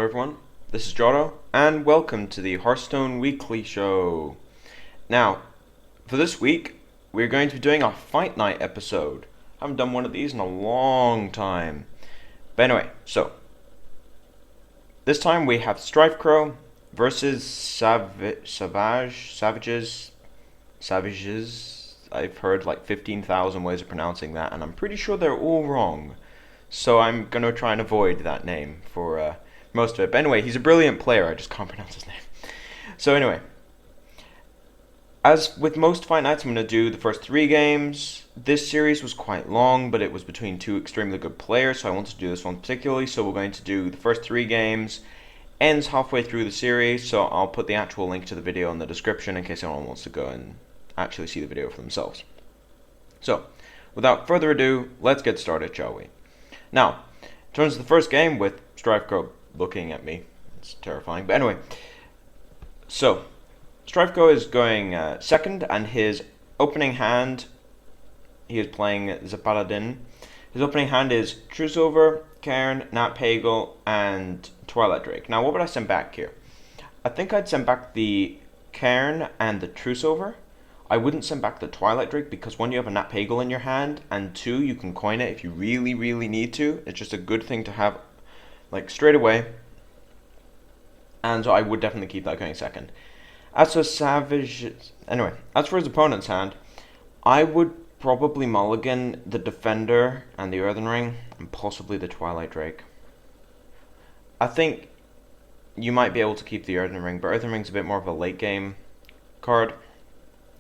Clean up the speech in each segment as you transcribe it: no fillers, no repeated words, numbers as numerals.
everyone, this is Jotto, and welcome to the Hearthstone Weekly Show. Now, for this week, we're going to be doing a Fight Night episode. I haven't done one of these in a long time. But anyway, so, this time we have StrifeCro versus Savjz. I've heard like 15,000 ways of pronouncing that, and I'm pretty sure they're all wrong. So I'm going to try and avoid that name for most of it. But anyway, he's a brilliant player. I just can't pronounce his name. So anyway, as with most Fight Nights, I'm going to do the first 3 games. This series was quite long, but it was between 2 extremely good players, so I wanted to do this one particularly. So we're going to do the first 3 games. Ends halfway through the series, so I'll put the actual link to the video in the description in case anyone wants to go and actually see the video for themselves. So, without further ado, let's get started, shall we? Now, in terms of the first game with StrifeCro looking at me, it's terrifying. But anyway, so StrifeCro is going second, and his opening hand, he is playing the Paladin. His opening hand is Truesilver, Cairn, Nat Pagel, and Twilight Drake. Now, what would I send back here? I think I'd send back the Cairn and the Truesilver. I wouldn't send back the Twilight Drake because 1, you have a Nat Pagel in your hand, and 2, you can coin it if you really, really need to. It's just a good thing to have, like, straight away. And so I would definitely keep that going second. As for Savjz, anyway, as for his opponent's hand, I would probably mulligan the Defender and the Earthen Ring, and possibly the Twilight Drake. I think you might be able to keep the Earthen Ring, but Earthen Ring's a bit more of a late game card.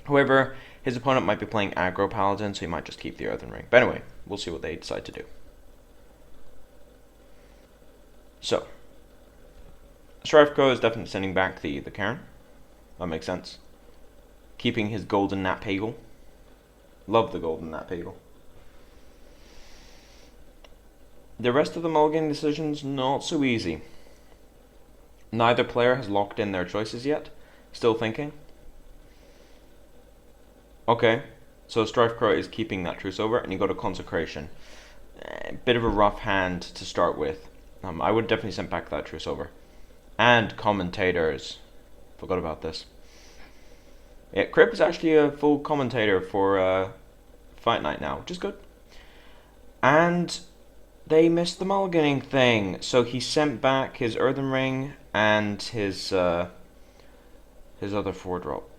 However, his opponent might be playing Aggro Paladin, so he might just keep the Earthen Ring. But anyway, we'll see what they decide to do. So, StrifeCro is definitely sending back the Cairn. That makes sense. Keeping his golden Nat Pagel. Love the golden Nat Pagel. The rest of the mulligan decisions, not so easy. Neither player has locked in their choices yet. Still thinking. Okay, so StrifeCro is keeping that Truesilver, and you got a Consecration. Bit of a rough hand to start with. I would definitely send back that Truesilver. And commentators. Forgot about this. Yeah, Crip is actually a full commentator for Fight Night now, which is good. And they missed the mulliganing thing, so he sent back his Earthen Ring and his other 4-drop.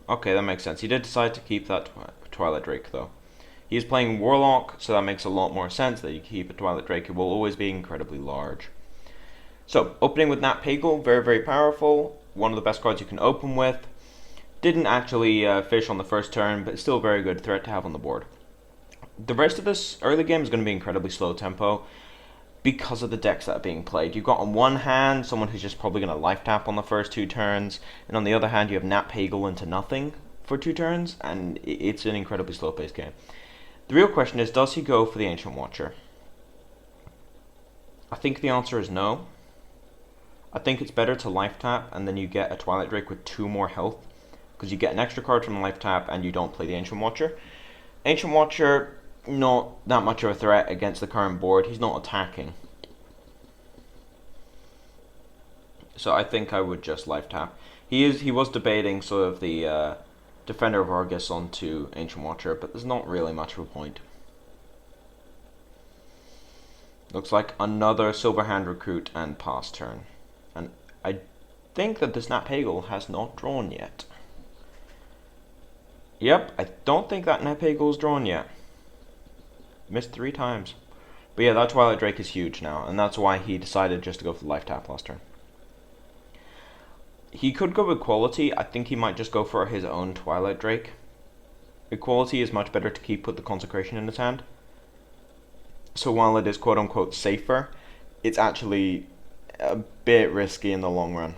Okay, that makes sense. He did decide to keep that Twilight Drake, though. He is playing Warlock, so that makes a lot more sense that you keep a Twilight Drake. It will always be incredibly large. So, opening with Nat Pagel, very, very powerful. One of the best cards you can open with. Didn't actually fish on the first turn, but still a very good threat to have on the board. The rest of this early game is going to be incredibly slow tempo because of the decks that are being played. You've got on one hand someone who's just probably going to life tap on the first 2 turns, and on the other hand you have Nat Pagel into nothing for 2 turns, and it's an incredibly slow paced game. The real question is, does he go for the Ancient Watcher? I think the answer is no. I think it's better to life tap and then you get a Twilight Drake with 2 more health, because you get an extra card from the life tap and you don't play the Ancient Watcher. Ancient Watcher, not that much of a threat against the current board. He's not attacking. So I think I would just life tap. He was debating sort of the Defender of Argus onto Ancient Watcher, but there's not really much of a point. Looks like another Silverhand Recruit and pass turn. And I think that this Nat Pagel has not drawn yet. Yep, I don't think that Nat Pagel is drawn yet. Missed 3 times. But yeah, that Twilight Drake is huge now, and that's why he decided just to go for the life tap last turn. He could go with Equality. I think he might just go for his own Twilight Drake. Equality is much better to keep with the Consecration in his hand. So while it is quote-unquote safer, it's actually a bit risky in the long run.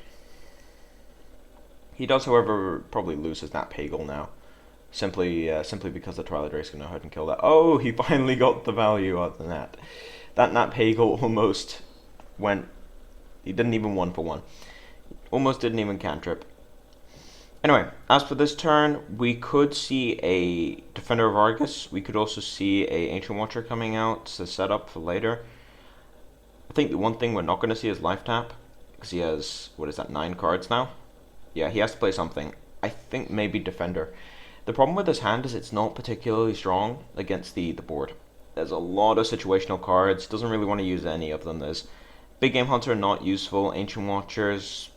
He does, however, probably lose his Nat Pagel now. Simply because the Twilight Drake's going to go ahead and kill that. Oh, he finally got the value out of the Nat. That Nat Pagel almost went... He didn't even 1-for-1. Almost didn't even cantrip. Anyway, as for this turn, we could see a Defender of Argus. We could also see a Ancient Watcher coming out to set up for later. I think the one thing we're not going to see is life tap, because he has, what is that, 9 cards now? Yeah, he has to play something. I think maybe Defender. The problem with this hand is it's not particularly strong against the board. There's a lot of situational cards, doesn't really want to use any of them. There's Big Game Hunter, not useful. Ancient Watchers,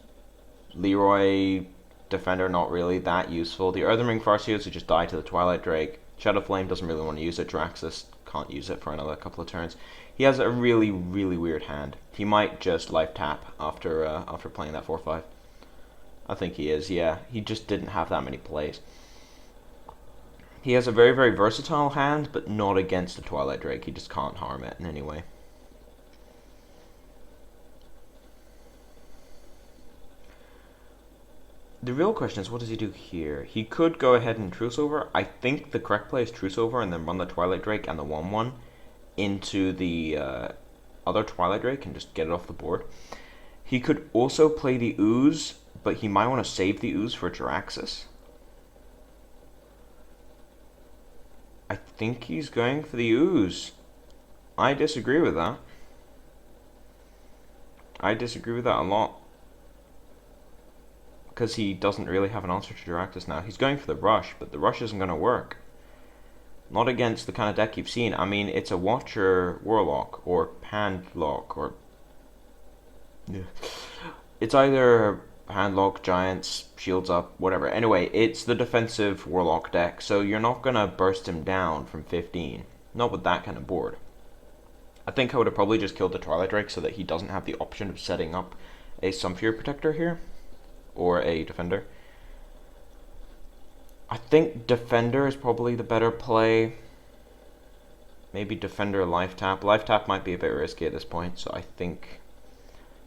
Leroy, Defender, not really that useful. The Earthen Ring Farseers would just die to the Twilight Drake. Shadow Flame doesn't really want to use it. Draxus can't use it for another couple of turns. He has a really, really weird hand. He might just life tap after playing that 4/5. I think he is, yeah. He just didn't have that many plays. He has a very, very versatile hand, but not against the Twilight Drake. He just can't harm it in any way. The real question is, what does he do here? He could go ahead and Truce Over. I think the correct play is Truce Over and then run the Twilight Drake and the 1/1 into the other Twilight Drake and just get it off the board. He could also play the Ooze, but he might want to save the Ooze for Draxus. I think he's going for the Ooze. I disagree with that. I disagree with that a lot. Because he doesn't really have an answer to Draxus now. He's going for the Rush, but the Rush isn't going to work. Not against the kind of deck you've seen. I mean, it's a Watcher Warlock, or Handlock, or... yeah. It's either Handlock, Giants, Shields Up, whatever. Anyway, it's the defensive Warlock deck, so you're not going to burst him down from 15. Not with that kind of board. I think I would have probably just killed the Twilight Drake so that he doesn't have the option of setting up a Sunfury Protector here. Or a Defender. I think Defender is probably the better play. Maybe Defender Life Tap. Life Tap might be a bit risky at this point, so I think...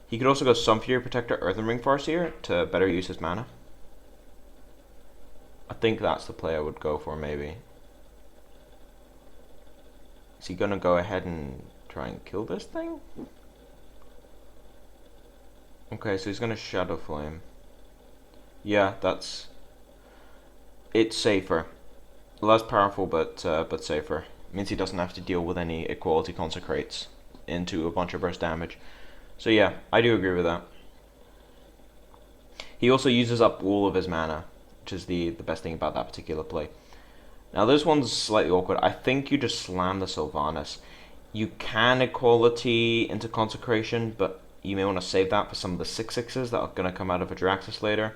he could also go Sunfury Protector, Earthen Ring Farseer to better use his mana. I think that's the play I would go for, maybe. Is he gonna go ahead and try and kill this thing? Okay, so he's gonna Shadow Flame. Yeah, that's... it's safer. Less powerful, but safer. It means he doesn't have to deal with any equality consecrates into a bunch of burst damage. So yeah, I do agree with that. He also uses up all of his mana, which is the best thing about that particular play. Now this one's slightly awkward. I think you just slam the Sylvanas. You can equality into consecration, but you may want to save that for some of the 6/6s that are going to come out of a Draxus later.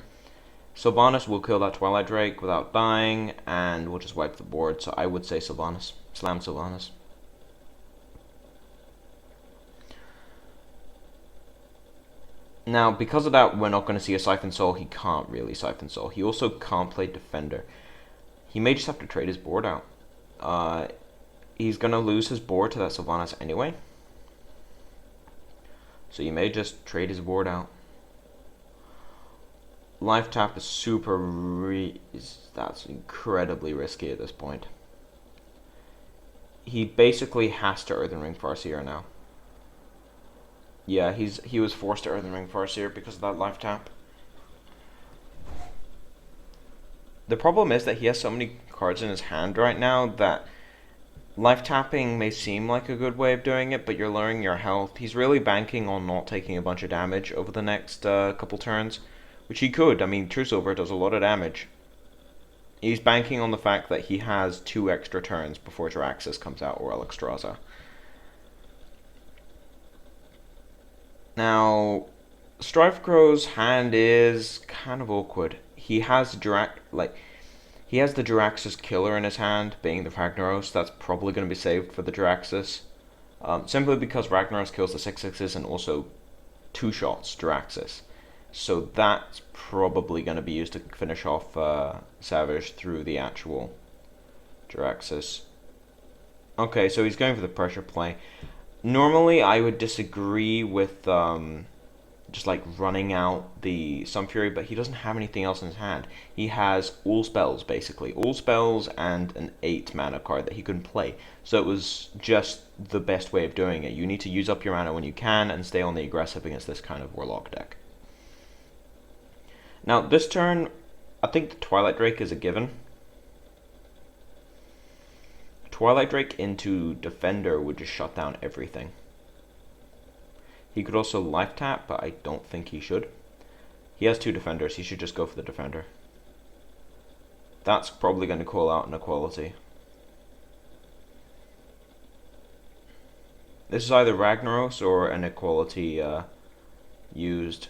Sylvanas will kill that Twilight Drake without dying, and we'll just wipe the board, so I would say Sylvanas. Slam Sylvanas. Now, because of that, we're not going to see a Siphon Soul. He can't really Siphon Soul. He also can't play Defender. He may just have to trade his board out. He's going to lose his board to that Sylvanas anyway. So you may just trade his board out. Life tap is that's incredibly risky at this point. He basically has to Earthen Ring Farseer now. Yeah, he was forced to Earthen Ring Farseer because of that life tap. The problem is that he has so many cards in his hand right now that life tapping may seem like a good way of doing it, but you're lowering your health. He's really banking on not taking a bunch of damage over the next couple turns. Which he could. I mean, Truce Over does a lot of damage. He's banking on the fact that he has 2 extra turns before Draxus comes out, or Alexstrasza. Now, StrifeCro's hand is kind of awkward. He has the Draxus killer in his hand, being the Ragnaros. That's probably going to be saved for the Draxus. Simply because Ragnaros kills the 6/6s and also 2-shots Draxus. So that's probably going to be used to finish off Savjz through the actual Draxus. Okay, so he's going for the pressure play. Normally, I would disagree with just like running out the Sunfury, but he doesn't have anything else in his hand. He has all spells, basically. All spells and an 8 mana card that he couldn't play. So it was just the best way of doing it. You need to use up your mana when you can and stay on the aggressive against this kind of Warlock deck. Now, this turn, I think the Twilight Drake is a given. Twilight Drake into Defender would just shut down everything. He could also life tap, but I don't think he should. He has 2 defenders, he should just go for the defender. That's probably going to call out an equality. This is either Ragnaros or an equality used.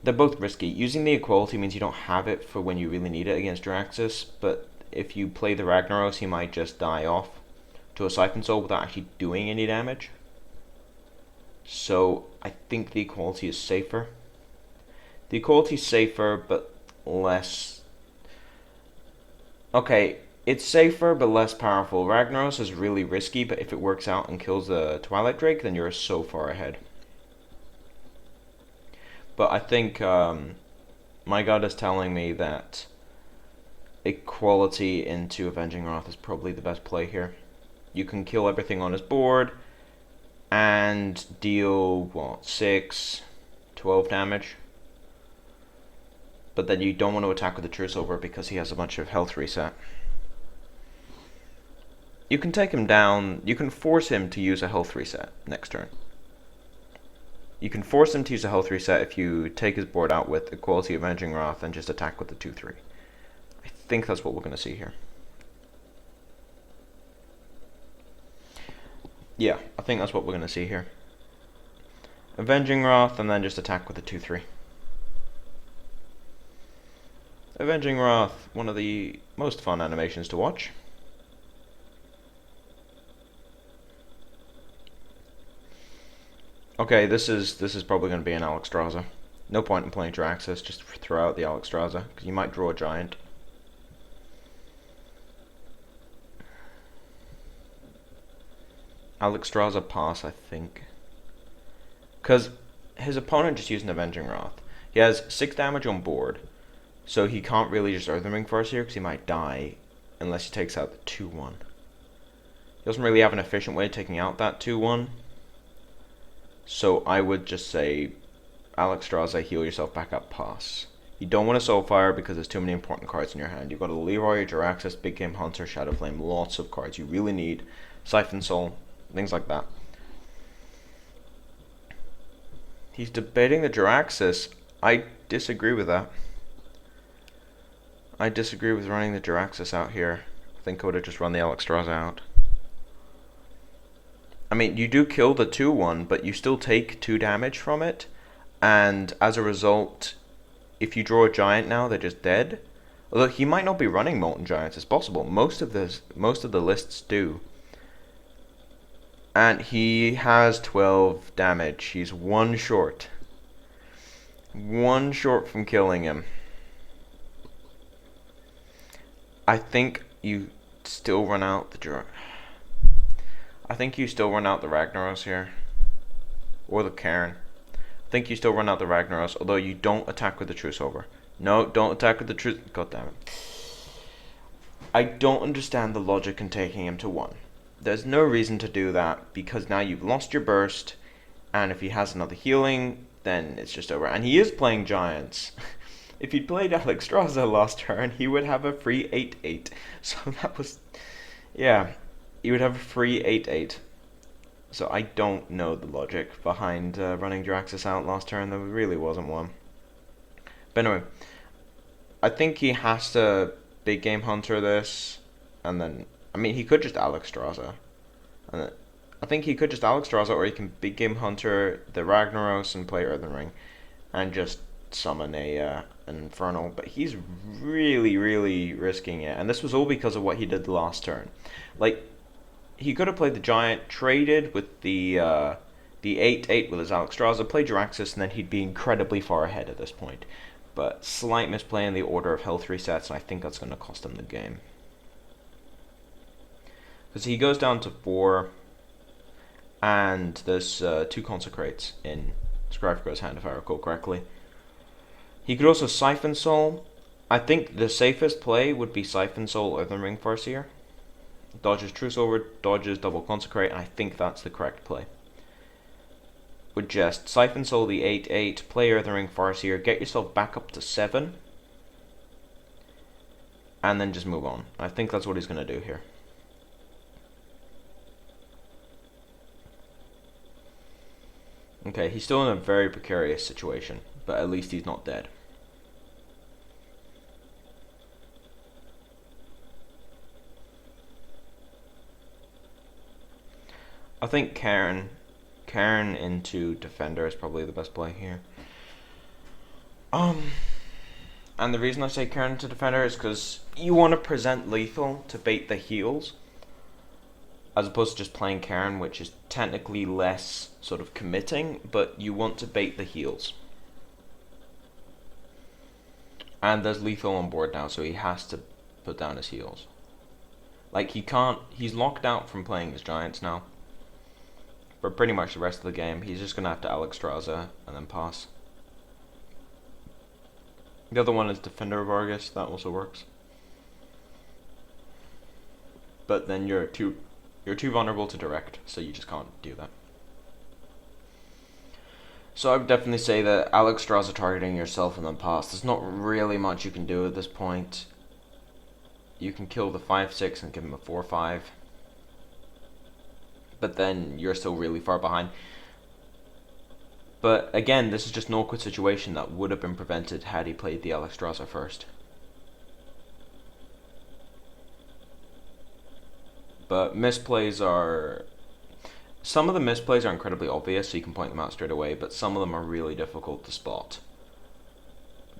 They're both risky. Using the equality means you don't have it for when you really need it against Jiraxis, but if you play the Ragnaros, he might just die off to a Siphon Soul without actually doing any damage. So I think the equality is safer. The equality is safer, but less... Okay, it's safer, but less powerful. Ragnaros is really risky, but if it works out and kills the Twilight Drake, then you're so far ahead. But I think my god is telling me that equality into Avenging Wrath is probably the best play here. You can kill everything on his board and deal, what, 6, 12 damage. But then you don't want to attack with the Truce Over because he has a bunch of health reset. You can take him down, you can force him to use a health reset next turn. You can force him to use a health reset if you take his board out with Equality Avenging Wrath and just attack with the 2-3. I think that's what we're going to see here. Yeah, I think that's what we're going to see here. Avenging Wrath and then just attack with the 2-3. Avenging Wrath, one of the most fun animations to watch. Okay, this is probably going to be an Alexstrasza. No point in playing Jiraxis, just throw out the Alexstrasza, because you might draw a giant. Alexstrasza pass, I think. Because his opponent just used an Avenging Wrath. He has 6 damage on board, so he can't really just Earthen Ring First here, because he might die unless he takes out the 2-1. He doesn't really have an efficient way of taking out that 2-1. So I would just say, Alexstrasza, heal yourself back up, pass. You don't want to Soulfire because there's too many important cards in your hand. You've got a Leroy, Jiraxis, Big Game Hunter, Shadow Flame, lots of cards you really need. Siphon Soul, things like that. He's debating the Jiraxis. I disagree with that. I disagree with running the Jiraxis out here. I think I would have just run the Alexstrasza out. I mean, you do kill the 2-1, but you still take 2 damage from it, and as a result, if you draw a giant now, they're just dead. Although he might not be running Molten Giants, it's possible. Most of the lists do. And he has 12 damage. He's 1 short. 1 short from killing him. I think you still run out the Ragnaros here. Or the Cairn. I think you still run out the Ragnaros, although you don't attack with the Truce Over. No, don't attack with the Truce... God damn it. I don't understand the logic in taking him to 1. There's no reason to do that, because now you've lost your burst, and if he has another healing, then it's just over. And he is playing Giants. If he'd played Alexstrasza last turn, he would have a free 8-8. So that was... Yeah. You would have a free 8-8. So I don't know the logic behind running Jiraxis out last turn. There really wasn't one. But anyway, I think he has to Big Game Hunter this, and then... I mean, he could just Alexstrasza. And I think he could just Alexstrasza, or he can Big Game Hunter the Ragnaros and play Earthen Ring, and just summon an Infernal. But he's really, really risking it. And this was all because of what he did last turn. Like... He could have played the Giant, traded with the 8-8 with his Alexstrasza, played Jiraxis, and then he'd be incredibly far ahead at this point. But slight misplay in the order of health resets, and I think that's going to cost him the game. Because he goes down to 4, and there's 2 Consecrates in StrifeCro's hand, if I recall correctly. He could also Siphon Soul. I think the safest play would be Siphon Soul Earthen Ring Farseer. Dodges Truce Over, dodges Double Consecrate, and I think that's the correct play. Would just Siphon Soul the 8-8, play Earthen Ring Farseer, get yourself back up to 7, and then just move on. I think that's what he's going to do here. Okay, he's still in a very precarious situation, but at least he's not dead. I think Karen into defender is probably the best play here. And the reason I say Karen into defender is because you want to present lethal to bait the heals, as opposed to just playing Karen, which is technically less sort of committing, but you want to bait the heals. And there's lethal on board now, so he has to put down his heals. Like, he's locked out from playing his Giants now. For pretty much the rest of the game, he's just going to have to Alexstrasza and then pass. The other one is Defender of Argus, that also works. But then you're too vulnerable to direct, so you just can't do that. So I would definitely say that Alexstrasza targeting yourself and then pass. There's not really much you can do at this point. You can kill the 5/6 and give him a 4/5. But then you're still really far behind. But again, this is just an awkward situation that would have been prevented had he played the Alexstrasza first. But misplays are... Some of the misplays are incredibly obvious, so you can point them out straight away, but some of them are really difficult to spot.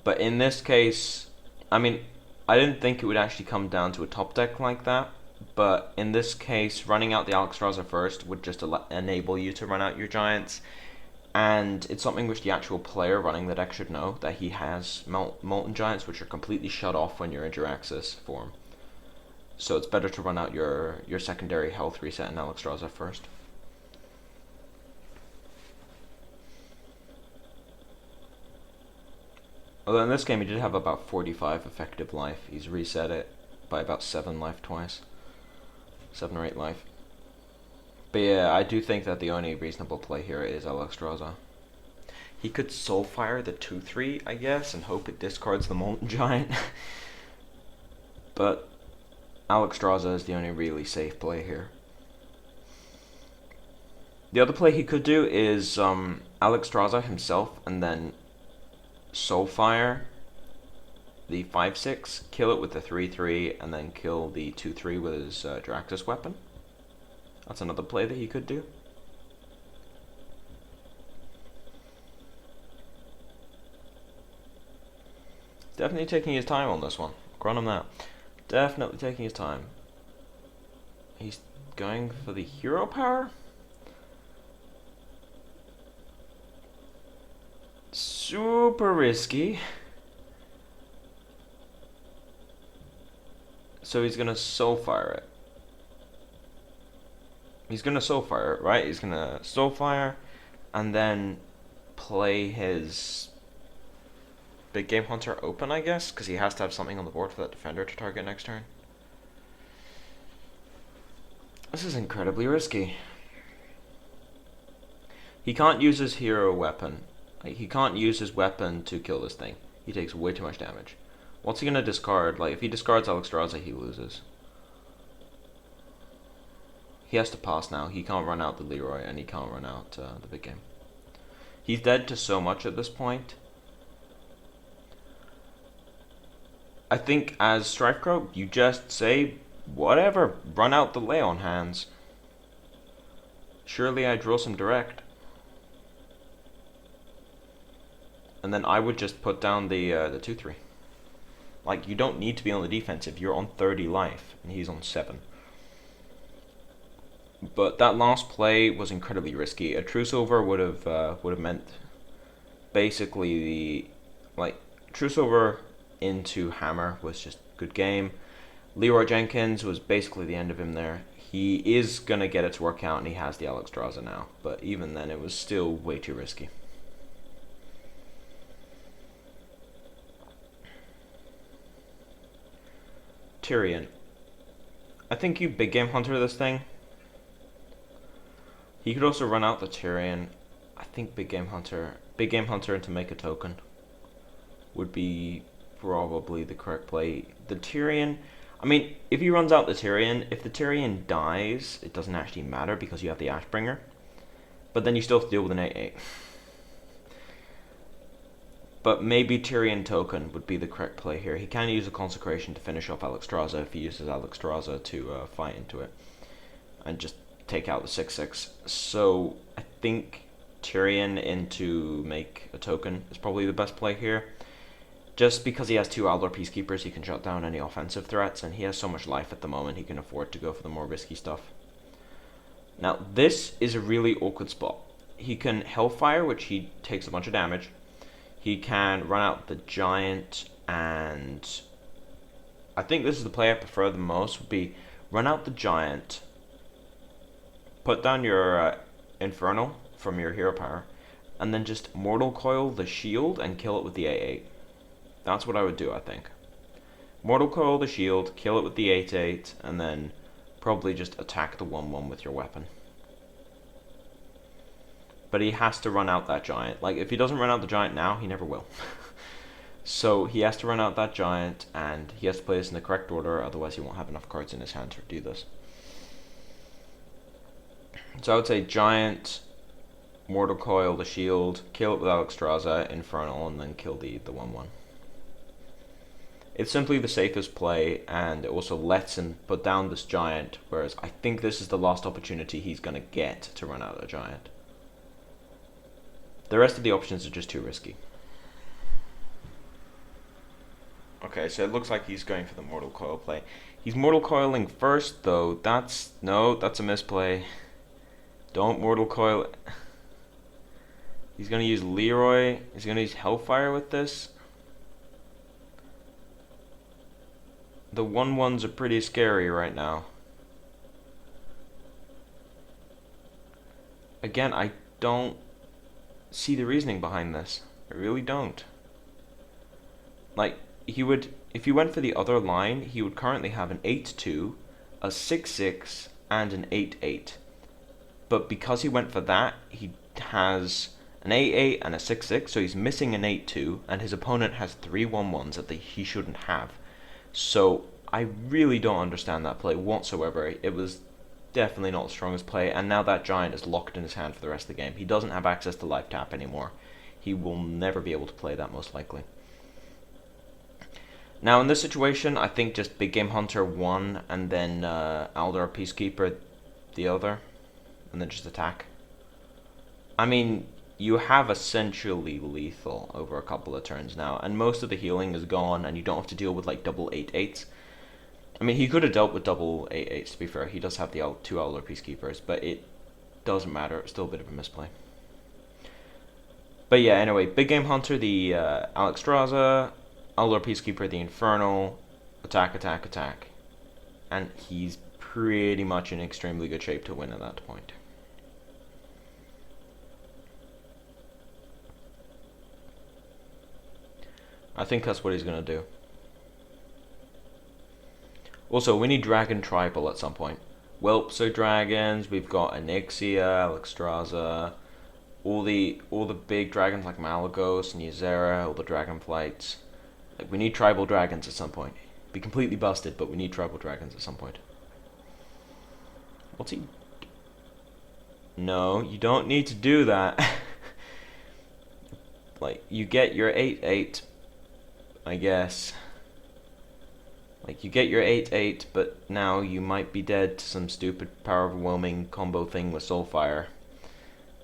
But in this case, I mean, I didn't think it would actually come down to a top deck like that, but in this case, running out the Alexstrasza first would just enable you to run out your Giants, and it's something which the actual player running the deck should know, that he has Molten Giants, which are completely shut off when you're in Jiraxis form. So it's better to run out your secondary health reset in Alexstrasza first. Although in this game he did have about 45 effective life. He's reset it by about 7 life twice. 7 or 8 life. But yeah, I do think that the only reasonable play here is Alexstrasza. He could Soulfire the 2/3, I guess, and hope it discards the Molten Giant. But Alexstrasza is the only really safe play here. The other play he could do is Alexstrasza himself and then Soulfire the 5/6, kill it with the 3/3, and then kill the 2/3 with his Jiraxis weapon. That's another play that he could do. Definitely taking his time on this one. Grant him that. Definitely taking his time. He's going for the hero power? Super risky. So he's gonna Soulfire it. He's gonna Soulfire it, right? He's gonna Soulfire and then play his Big Game Hunter open, I guess, because he has to have something on the board for that defender to target next turn. This is incredibly risky. He can't use his hero weapon. Like, he can't use his weapon to kill this thing. He takes way too much damage. What's he gonna discard? Like, if he discards Alexstrasza, he loses. He has to pass now. He can't run out the Leroy, and he can't run out the big game. He's dead to so much at this point. I think as StrifeCro, you just say, whatever, run out the Leon hands. Surely I draw some direct. And then I would just put down the 2/3. Like, you don't need to be on the defensive. You're on 30 life, and he's on 7. But that last play was incredibly risky. A True Silver would have meant basically True Silver into Hammer was just good game. Leroy Jenkins was basically the end of him there. He is gonna get it to work out, and he has the Alexstrasza now. But even then, it was still way too risky. Tyrion. I think you Big Game Hunter this thing. He could also run out the Tyrion. I think Big Game Hunter into make a token would be probably the correct play. The Tyrion, I mean, if he runs out the Tyrion, if the Tyrion dies, it doesn't actually matter because you have the Ashbringer. But then you still have to deal with an 8/8. But maybe Tyrion Token would be the correct play here. He can use a Consecration to finish off Alexstrasza if he uses Alexstrasza to fight into it. And just take out the 6/6. So I think Tyrion into make a token is probably the best play here. Just because he has 2 Aldor Peacekeepers, he can shut down any offensive threats, and he has so much life at the moment, he can afford to go for the more risky stuff. Now, this is a really awkward spot. He can Hellfire, which he takes a bunch of damage. He can run out the Giant, and I think this is the play I prefer the most, would be run out the Giant, put down your Infernal from your hero power, and then just Mortal Coil the shield and kill it with the 8/8. That's what I would do, I think. Mortal Coil the shield, kill it with the 8/8, and then probably just attack the 1/1 with your weapon. But he has to run out that Giant. Like, if he doesn't run out the Giant now, he never will. So he has to run out that Giant, and he has to play this in the correct order, otherwise he won't have enough cards in his hand to do this. So I would say Giant, Mortal Coil the shield, kill it with Alexstrasza, Infernal, and then kill the 1/1. It's simply the safest play, and it also lets him put down this Giant, whereas I think this is the last opportunity he's going to get to run out a Giant. The rest of the options are just too risky. Okay, so it looks like he's going for the Mortal Coil play. He's Mortal Coiling first, though. That's a misplay. Don't Mortal Coil. He's going to use Leroy. He's going to use Hellfire with this. The 1/1s are pretty scary right now. Again, I don't see the reasoning behind this. I really don't. Like, he would, if he went for the other line, he would currently have an 8/2, a 6/6, and an 8/8. But because he went for that, he has an 8/8 and a 6/6, so he's missing an 8/2, and his opponent has 3 1/1s that he shouldn't have. So I really don't understand that play whatsoever. It was definitely not the strongest play, and now that Giant is locked in his hand for the rest of the game. He doesn't have access to life tap anymore. He will never be able to play that, most likely. Now in this situation, I think just Big Game Hunter 1, and then Aldor Peacekeeper the other, and then just attack. I mean, you have essentially lethal over a couple of turns now, and most of the healing is gone, and you don't have to deal with like double 8/8s. I mean, he could have dealt with double 8/8s, to be fair. He does have the 2 Aldor Peacekeepers, but it doesn't matter. It's still a bit of a misplay. But yeah, anyway, Big Game Hunter, the Alexstrasza, Aldor Peacekeeper, the Infernal, attack, attack, attack. And he's pretty much in extremely good shape to win at that point. I think that's what he's going to do. Also, we need Dragon Tribal at some point. Whelps are dragons, we've got Onyxia, Alexstrasza, all the big dragons like Malagos and Ysera, all the Dragonflights. Like, we need tribal dragons at some point. Be completely busted, but we need tribal dragons at some point. What's he? No, you don't need to do that. Like, you get your 8/8, I guess. Like, you get your 8/8, but now you might be dead to some stupid power overwhelming combo thing with Soulfire.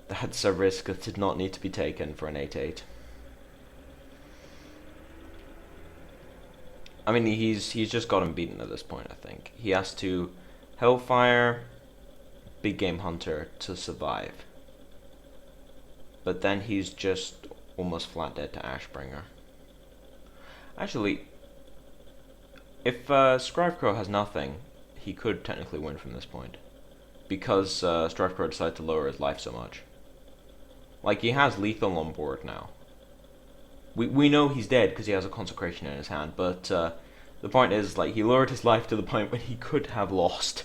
That's a risk that did not need to be taken for an 8/8. I mean, he's just got him beaten at this point, I think. He has to Hellfire, Big Game Hunter to survive. But then he's just almost flat dead to Ashbringer. Actually, if StrifeCro has nothing, he could technically win from this point. Because StrifeCro decided to lower his life so much. Like, he has lethal on board now. We know he's dead because he has a Consecration in his hand, but the point is, like, he lowered his life to the point where he could have lost.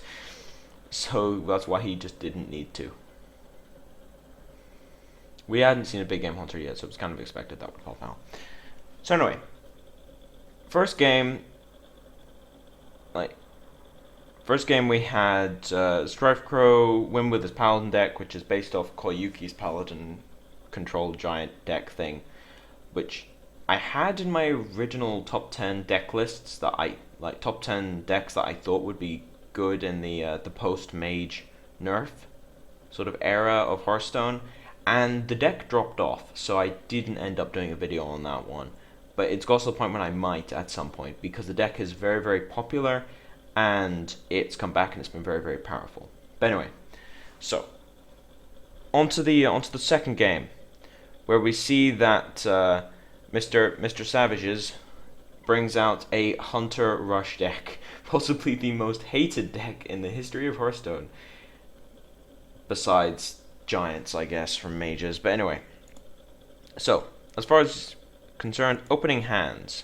So that's why he just didn't need to. We hadn't seen a Big Game Hunter yet, so it was kind of expected that would pop out. So anyway, first game, First game we had StrifeCro win with his Paladin deck, which is based off Koyuki's Paladin controlled giant deck thing, which I had in my original top 10 deck lists that I like, top 10 decks that I thought would be good in the post mage nerf sort of era of Hearthstone, and the deck dropped off, so I didn't end up doing a video on that one. But it's got to the point when I might at some point, because the deck is very, very popular and it's come back and it's been very, very powerful. But anyway, so onto the second game, where we see that Mr. Savjz brings out a Hunter Rush deck, possibly the most hated deck in the history of Hearthstone, besides Giants, I guess, from mages. But anyway, so as far as concerned, opening hands.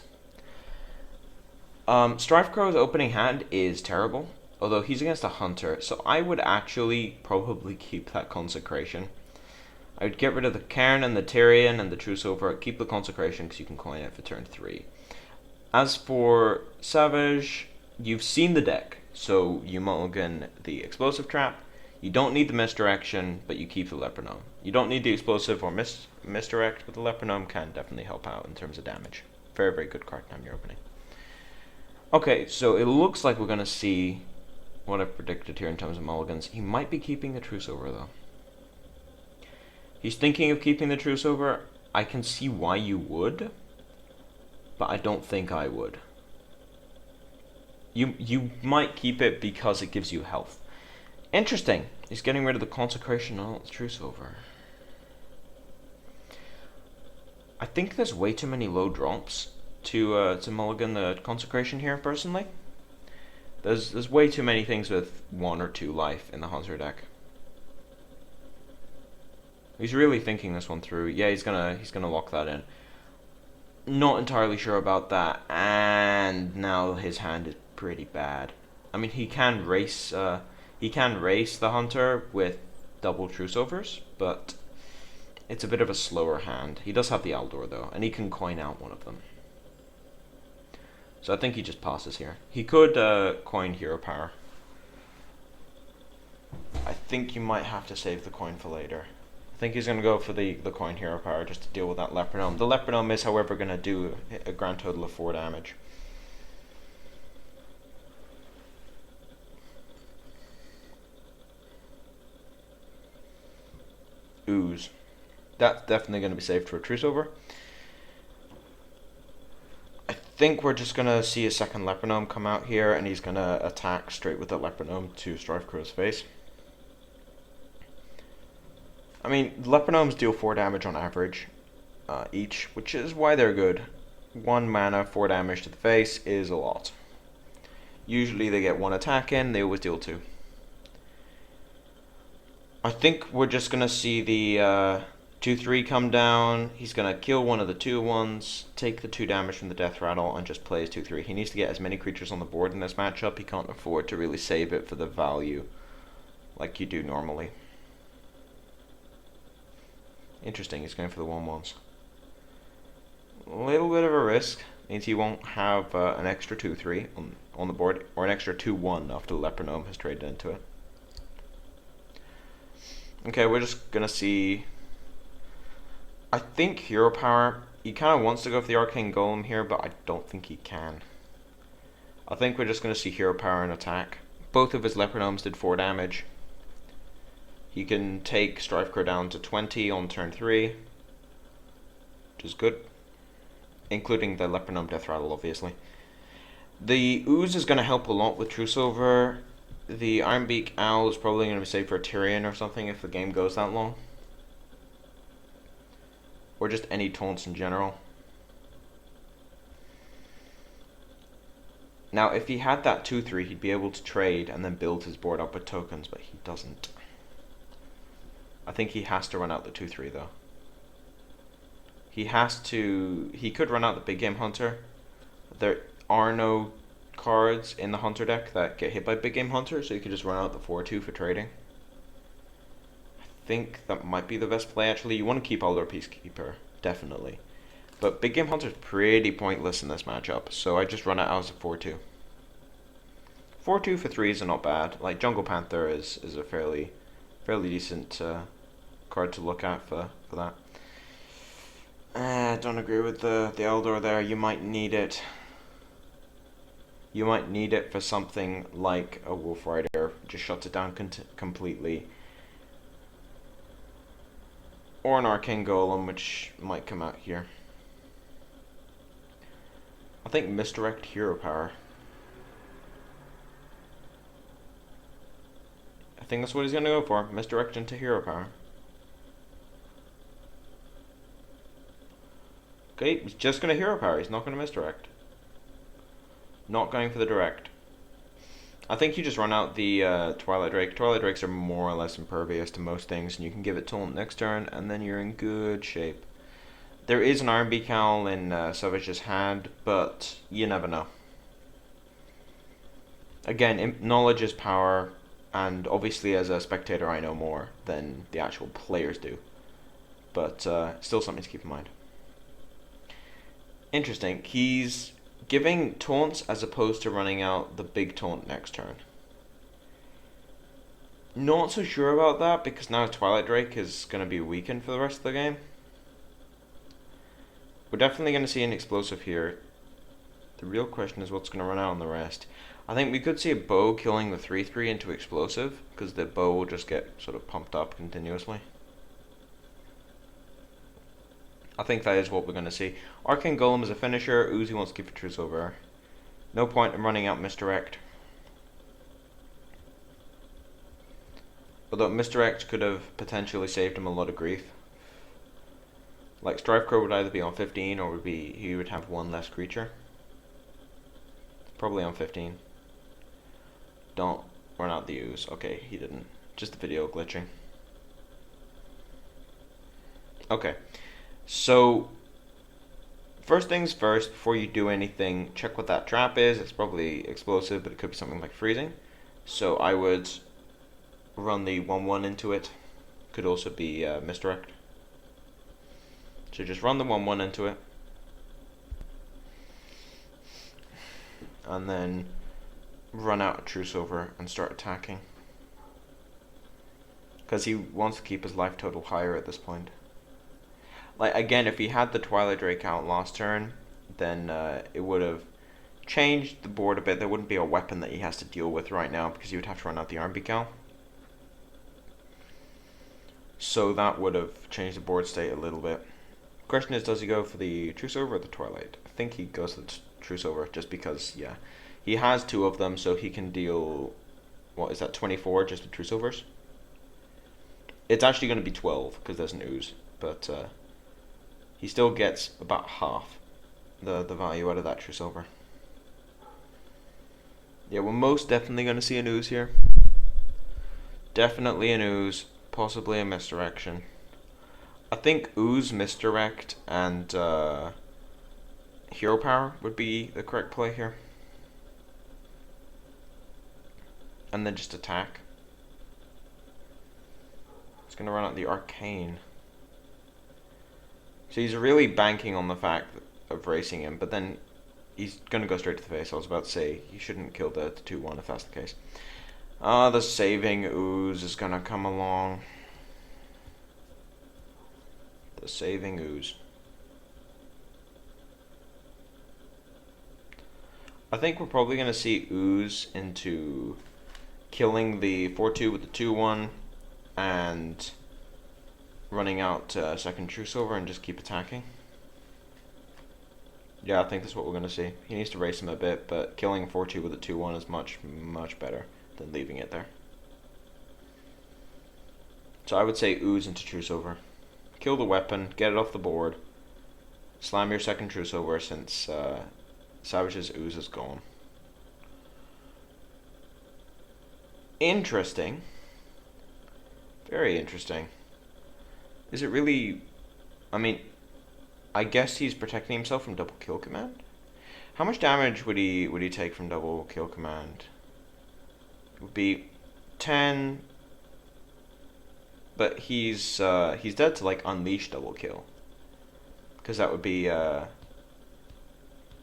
StrifeCro's opening hand is terrible, although he's against a Hunter, so I would actually probably keep that Consecration. I would get rid of the Cairn and the Tyrion and the True Silver, keep the Consecration because you can coin it for turn 3. As for Savjz, you've seen the deck, so you mulligan the Explosive Trap. You don't need the Misdirection, but you keep the Leopardome. You don't need the Explosive or Misdirect, but the Leopardome can definitely help out in terms of damage. Very, very good card time you're opening. Okay, so it looks like we're going to see what I predicted here in terms of mulligans. He might be keeping the True Silver, though. He's thinking of keeping the True Silver. I can see why you would, but I don't think I would. You might keep it because it gives you health. Interesting. He's getting rid of the Consecration on the True Silver. I think there's way too many low drops to mulligan the Consecration here, personally. There's way too many things with 1 or 2 life in the Hunter deck. He's really thinking this one through. Yeah, he's gonna lock that in. Not entirely sure about that, and now his hand is pretty bad. I mean, he can race the Hunter with double True Silvers, but it's a bit of a slower hand. He does have the Aldor though, and he can coin out one of them. So I think he just passes here. He could coin Hero Power. I think you might have to save the coin for later. I think he's going to go for the coin Hero Power just to deal with that Leopardome. The Leopardome is, however, going to do a grand total of 4 damage. Ooze. That's definitely going to be saved for a True Silver. I think we're just going to see a second Leopardome come out here, and he's going to attack straight with the Leopardome to StrifeCro's face. I mean, Leopardomes deal 4 damage on average each, which is why they're good. 1 mana, 4 damage to the face is a lot. Usually they get 1 attack in, they always deal 2. I think we're just going to see the 2-3 come down. He's going to kill one of the 2-1s, take the 2 damage from the Death Rattle, and just play his 2-3. He needs to get as many creatures on the board in this matchup. He can't afford to really save it for the value like you do normally. Interesting, he's going for the 1-1s. A little bit of a risk. Means he won't have an extra 2-3 on the board, or an extra 2-1 after the Leopardome has traded into it. Okay, we're just going to see... I think Hero Power, he kind of wants to go for the Arcane Golem here, but I don't think he can. I think we're just going to see Hero Power and attack. Both of his Leopardomes did 4 damage. He can take StrifeCro down to 20 on turn 3, which is good, including the Leopardome Death Rattle, obviously. The Ooze is going to help a lot with True Silver. The Ironbeak Owl is probably going to be saved for a Tyrion or something if the game goes that long. Or just any taunts in general. Now, if he had that 2-3, he'd be able to trade and then build his board up with tokens, but he doesn't. I think he has to run out the 2-3 though. He could run out the Big Game Hunter. There are no cards in the Hunter deck that get hit by Big Game Hunter, so you could just run out the 4-2 for trading. I think that might be the best play actually. You want to keep Aldor Peacekeeper, definitely. But Big Game Hunter is pretty pointless in this matchup, so I just run it out as a 4-2. 4-2 for 3s are not bad. Like Jungle Panther is a fairly decent card to look at for that. I don't agree with the Eldor there. You might need it. You might need it for something like a Wolf Rider. Just shuts it down completely. Or an Arcane Golem, which might come out here. I think Misdirect Hero Power. I think that's what he's going to go for. Misdirect into Hero Power. Okay, he's just going to Hero Power. He's not going to Misdirect. Not going for the direct. I think you just run out the Twilight Drake. Twilight Drakes are more or less impervious to most things, and you can give it Taunt next turn, and then you're in good shape. There is an Iron Beak Owl in Savjz's hand, but you never know. Again, knowledge is power, and obviously as a spectator I know more than the actual players do. But still something to keep in mind. Interesting. He's giving taunts as opposed to running out the big taunt next turn. Not so sure about that, because now Twilight Drake is going to be weakened for the rest of the game. We're definitely going to see an explosive here. The real question is what's going to run out on the rest. I think we could see a bow killing the 3-3 into explosive, because the bow will just get sort of pumped up continuously. I think that is what we're going to see. Arcane Golem is a finisher. Uzi wants to keep a truce over. No point in running out Misdirect. Although Misdirect could have potentially saved him a lot of grief. Like StrifeCro would either be on 15 or he would have one less creature. Probably on 15. Don't run out the ooze. Okay, he didn't. Just the video glitching. Okay. So, first things first, before you do anything, check what that trap is. It's probably explosive, but it could be something like freezing. So I would run the 1-1 into it. Could also be Misdirect. So just run the 1-1 into it. And then run out a Truce Over and start attacking. Because he wants to keep his life total higher at this point. Like, again, if he had the Twilight Drake out last turn, then it would have changed the board a bit. There wouldn't be a weapon that he has to deal with right now, because he would have to run out the Iron Beak Owl. So that would have changed the board state a little bit. Question is, does he go for the Truce Over or the Twilight? I think he goes for the Truce Over, just because, yeah. He has two of them, so he can deal, what is that, 24 just with Truce Overs? It's actually going to be 12, because there's an ooze, but he still gets about half the value out of that Truce Over. Yeah, we're most definitely going to see an ooze here. Definitely an ooze, possibly a misdirection. I think ooze, misdirect, and hero power would be the correct play here. And then just attack. It's going to run out the arcane. So he's really banking on the fact of racing him, but then he's going to go straight to the face. I was about to say, he shouldn't kill the 2-1 if that's the case. The saving ooze is going to come along. The saving ooze. I think we're probably going to see ooze into killing the 4-2 with the 2-1 and running out second Truce Over and just keep attacking. Yeah, I think that's what we're going to see. He needs to race him a bit, but killing 4-2 with a 2-1 is much, much better than leaving it there. So I would say ooze into Truce Over. Kill the weapon, get it off the board, slam your second Truce Over since Savjz's ooze is gone. Interesting. Very interesting. Is it really... I mean, I guess he's protecting himself from double kill command? How much damage would he take from double kill command? It would be 10... But he's dead to like unleash double kill, because that would be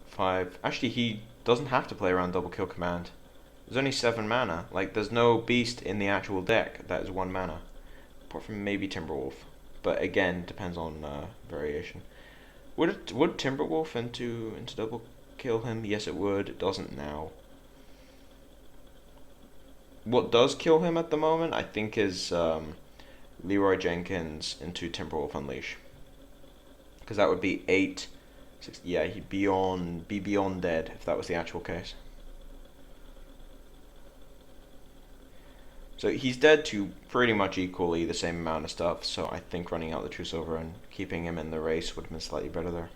5. Actually, he doesn't have to play around double kill command. There's only 7 mana. Like, there's no beast in the actual deck that is 1 mana. Apart from maybe Timberwolf. But again, depends on variation. Would Timberwolf into double kill him? Yes, it would. It doesn't now. What does kill him at the moment, I think, is Leroy Jenkins into Timberwolf Unleash. Because that would be 8. 6, yeah, he'd be beyond dead if that was the actual case. So he's dead to pretty much equally the same amount of stuff, so I think running out the True Silver and keeping him in the race would have been slightly better there.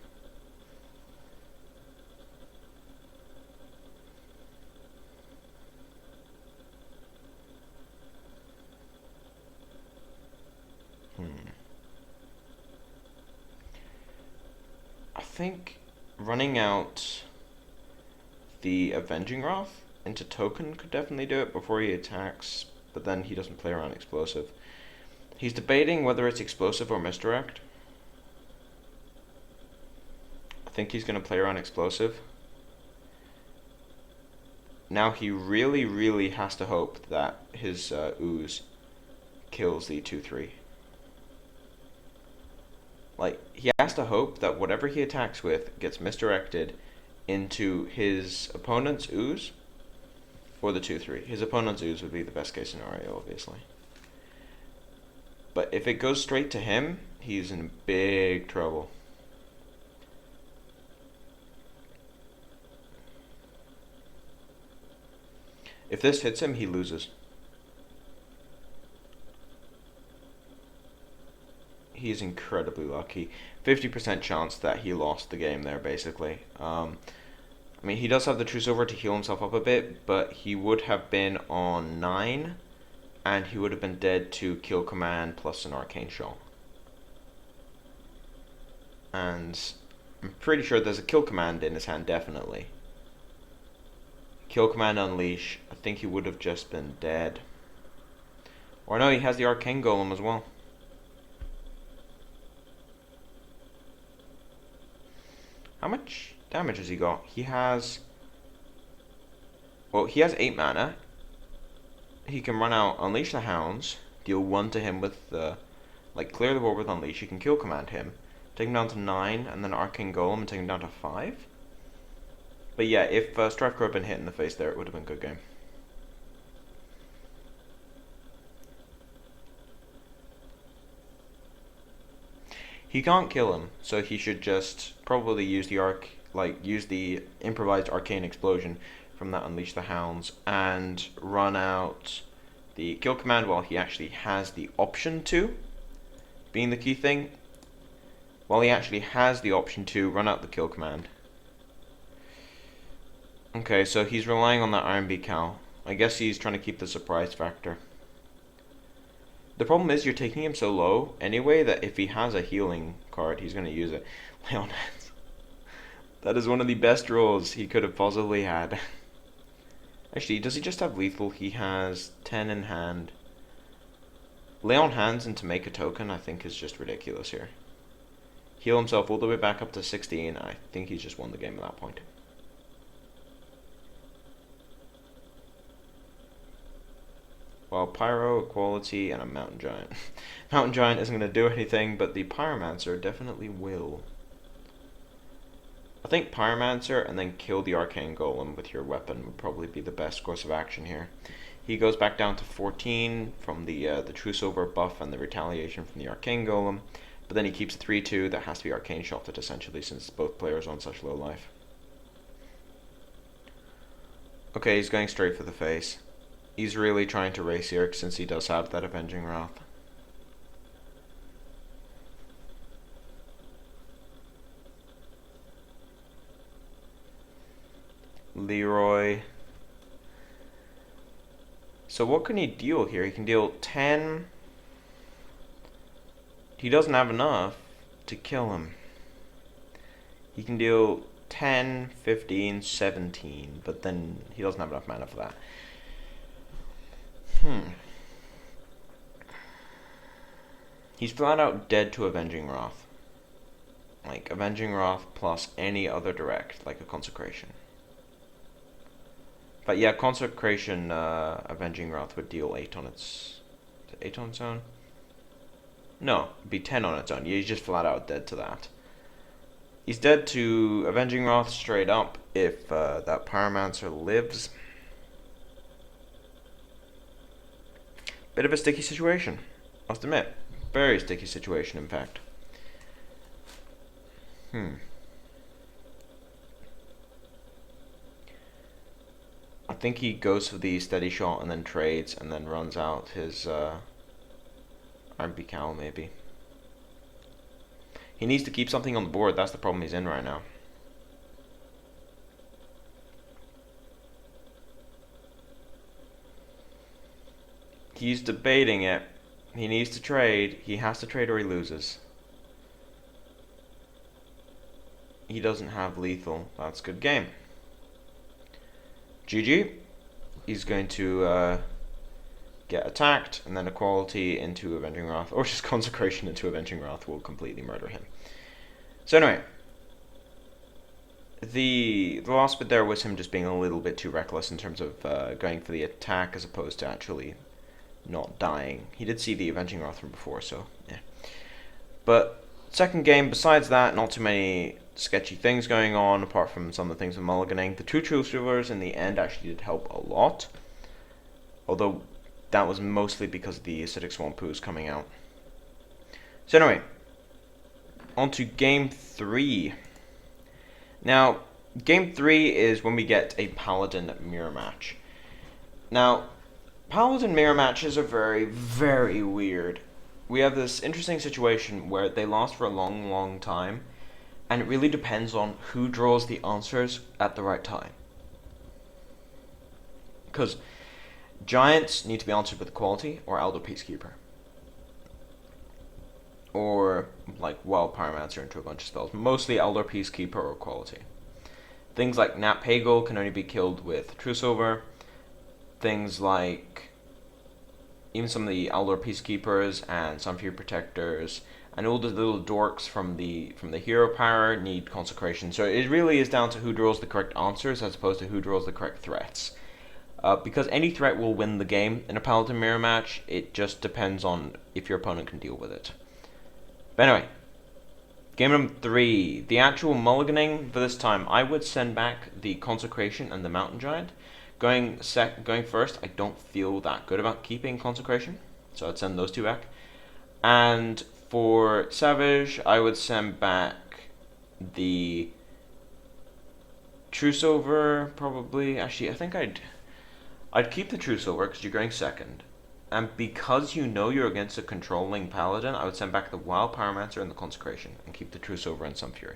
I think running out the Avenging Wrath into token could definitely do it before he attacks, but then he doesn't play around explosive. He's debating whether it's explosive or misdirect. I think he's going to play around explosive. Now he really, really has to hope that his ooze kills the 2/3. Like, he has to hope that whatever he attacks with gets misdirected into his opponent's ooze or the 2/3. His opponent's ooze would be the best case scenario, obviously. But if it goes straight to him, he's in big trouble. If this hits him, he loses. He's incredibly lucky. 50% chance that he lost the game there, basically. I mean, he does have the True Silver to heal himself up a bit, but he would have been on 9, and he would have been dead to Kill Command plus an Arcane Shell. And I'm pretty sure there's a Kill Command in his hand, definitely. Kill Command Unleash, I think he would have just been dead. Or no, he has the Arcane Golem as well. How much damage has he got? He has... Well, he has 8 mana. He can run out Unleash the Hounds, deal 1 to him with the... Like, clear the board with Unleash. You can Kill Command him, take him down to 9, and then Arcane Golem and take him down to 5. But yeah, if StrifeCro had been hit in the face there, it would have been a good game. He can't kill him, so he should just probably use the improvised Arcane Explosion from that Unleash the Hounds and run out the Kill Command while he actually has the option to, being the key thing. While he actually has the option to run out the Kill Command. Okay, so he's relying on that Iron Beak Cow. I guess he's trying to keep the surprise factor. The problem is you're taking him so low anyway that if he has a healing card, he's going to use it. Leon Hands. That is one of the best rolls he could have possibly had. Actually, does he just have lethal? He has 10 in hand. Leon Hands and to make a token, I think, is just ridiculous here. Heal himself all the way back up to 16. I think he's just won the game at that point. Well, Pyro, Equality, and a Mountain Giant. Mountain Giant isn't going to do anything, but the Pyromancer definitely will. I think Pyromancer and then kill the Arcane Golem with your weapon would probably be the best course of action here. He goes back down to 14 from the True Silver buff and the retaliation from the Arcane Golem, but then he keeps a 3/2 that has to be Arcane Shotted essentially since both players are on such low life. Okay, he's going straight for the face. He's really trying to race here since he does have that Avenging Wrath. Leroy. So what can he deal here? He can deal 10. He doesn't have enough to kill him. He can deal 10, 15, 17, but then he doesn't have enough mana for that. He's flat out dead to Avenging Wrath. Like, Avenging Wrath plus any other direct, like a Consecration. But yeah, Consecration Avenging Wrath would deal 8 on its... 8 on its own? No, it'd be 10 on its own. He's just flat out dead to that. He's dead to Avenging Wrath straight up if that Pyromancer lives. Bit of a sticky situation, must admit. Very sticky situation, in fact. I think he goes for the steady shot and then trades and then runs out his RB Cowl, maybe. He needs to keep something on the board. That's the problem he's in right now. He's debating it. He needs to trade. He has to trade or he loses. He doesn't have lethal. That's a good game. GG. He's going to get attacked, and then Equality into Avenging Wrath, or just Consecration into Avenging Wrath will completely murder him. So anyway, the last bit there was him just being a little bit too reckless in terms of going for the attack as opposed to actually not dying. He did see the Avenging Wrath from before, so yeah. But second game, besides that, not too many sketchy things going on, apart from some of the things with mulliganing. The two Truce in the end actually did help a lot, although that was mostly because of the Acidic Swamp Poos coming out. So anyway, on to Game 3. Now, Game 3 is when we get a Paladin mirror match. Now, Paladin mirror matches are very, very weird. We have this interesting situation where they last for a long, long time, and it really depends on who draws the answers at the right time. Because Giants need to be answered with Equality or Elder Peacekeeper. Or, like, Wild Pyromancer into a bunch of spells. Mostly Elder Peacekeeper or Equality. Things like Nat Pagel can only be killed with Truce Over. Things like even some of the Elder Peacekeepers and Sunfury Protectors and all the little dorks from the Hero Power need Consecration. So it really is down to who draws the correct answers as opposed to who draws the correct threats. Because any threat will win the game in a Paladin mirror match, it just depends on if your opponent can deal with it. But anyway, game number 3. The actual mulliganing for this time, I would send back the Consecration and the Mountain Giant. Going first, I don't feel that good about keeping Consecration, so I'd send those two back. And for Savjz, I would send back the Truce Over, probably. Actually, I think I'd keep the Truce Over because you're going second. And because you know you're against a controlling Paladin, I would send back the Wild Pyromancer and the Consecration and keep the Truce Over and Sunfury.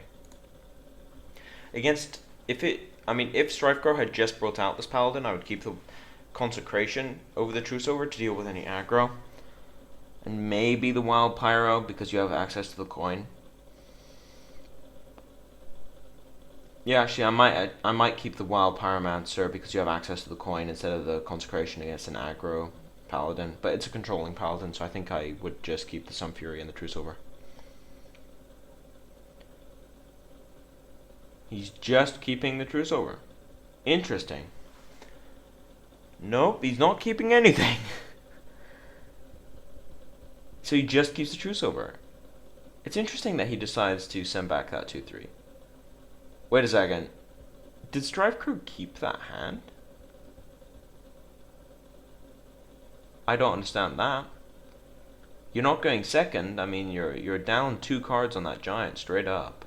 If StrifeCro had just brought out this Paladin, I would keep the Consecration over the Truce Over to deal with any aggro. And maybe the Wild Pyro because you have access to the coin. Yeah, actually, I might keep the Wild Pyromancer because you have access to the coin instead of the Consecration against an aggro Paladin. But it's a controlling Paladin, so I think I would just keep the Sunfury and the Truce Over. He's just keeping the Truce Over. Interesting. Nope, he's not keeping anything. So he just keeps the Truce Over. It's interesting that he decides to send back that 2/3. Wait a second. Did StrifeCro keep that hand? I don't understand that. You're not going second. I mean, you're down 2 cards on that Giant straight up.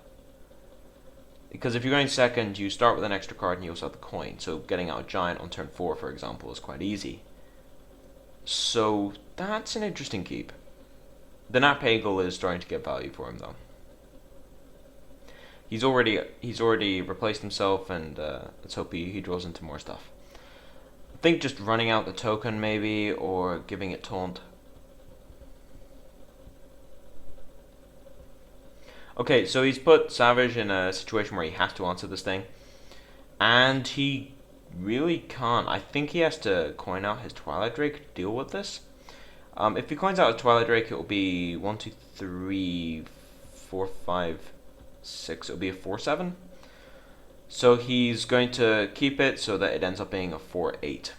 Because if you're going second, you start with an extra card and you also have the coin. So getting out a Giant on turn 4, for example, is quite easy. So that's an interesting keep. The Nat Pagel is starting to get value for him, though. He's already replaced himself, and let's hope he draws into more stuff. I think just running out the token, maybe, or giving it taunt. Okay, so he's put Savjz in a situation where he has to answer this thing, and he really can't. I think he has to coin out his Twilight Drake to deal with this. If he coins out his Twilight Drake, it will be 1, 2, 3, 4, 5, 6. It will be a 4/7. So he's going to keep it so that it ends up being a 4-8.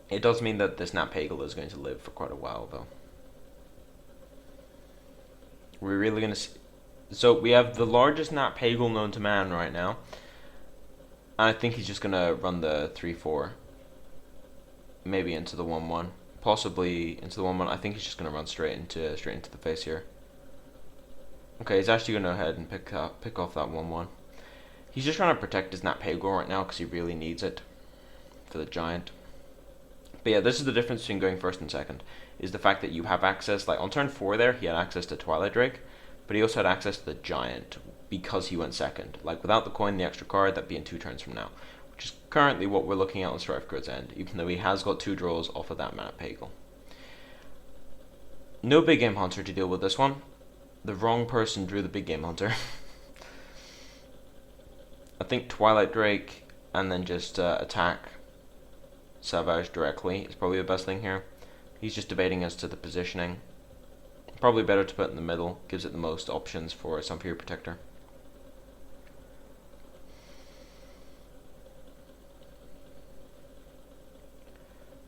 It does mean that this Nat Pagel is going to live for quite a while, though. We're really going to see... So we have the largest Nat Pagel known to man right now. And I think he's just going to run the 3-4. Maybe into the 1-1. Possibly into the 1-1. I think he's just going to run straight into the face here. Okay, he's actually going to go ahead and pick off that 1-1. He's just trying to protect his Nat Pagel right now because he really needs it for the giant. But yeah, this is the difference between going first and second, is the fact that you have access, like on turn 4 there, he had access to Twilight Drake, but he also had access to the giant because he went second. Like without the coin, the extra card, that'd be in 2 turns from now, which is currently what we're looking at on StrifeCro's end, even though he has got 2 draws off of that Nat Pagel. No big game hunter to deal with this one. The wrong person drew the big game hunter. I think Twilight Drake and then just attack Savjz directly is probably the best thing here. He's just debating as to the positioning. Probably better to put it in the middle, gives it the most options for some Fury Protector.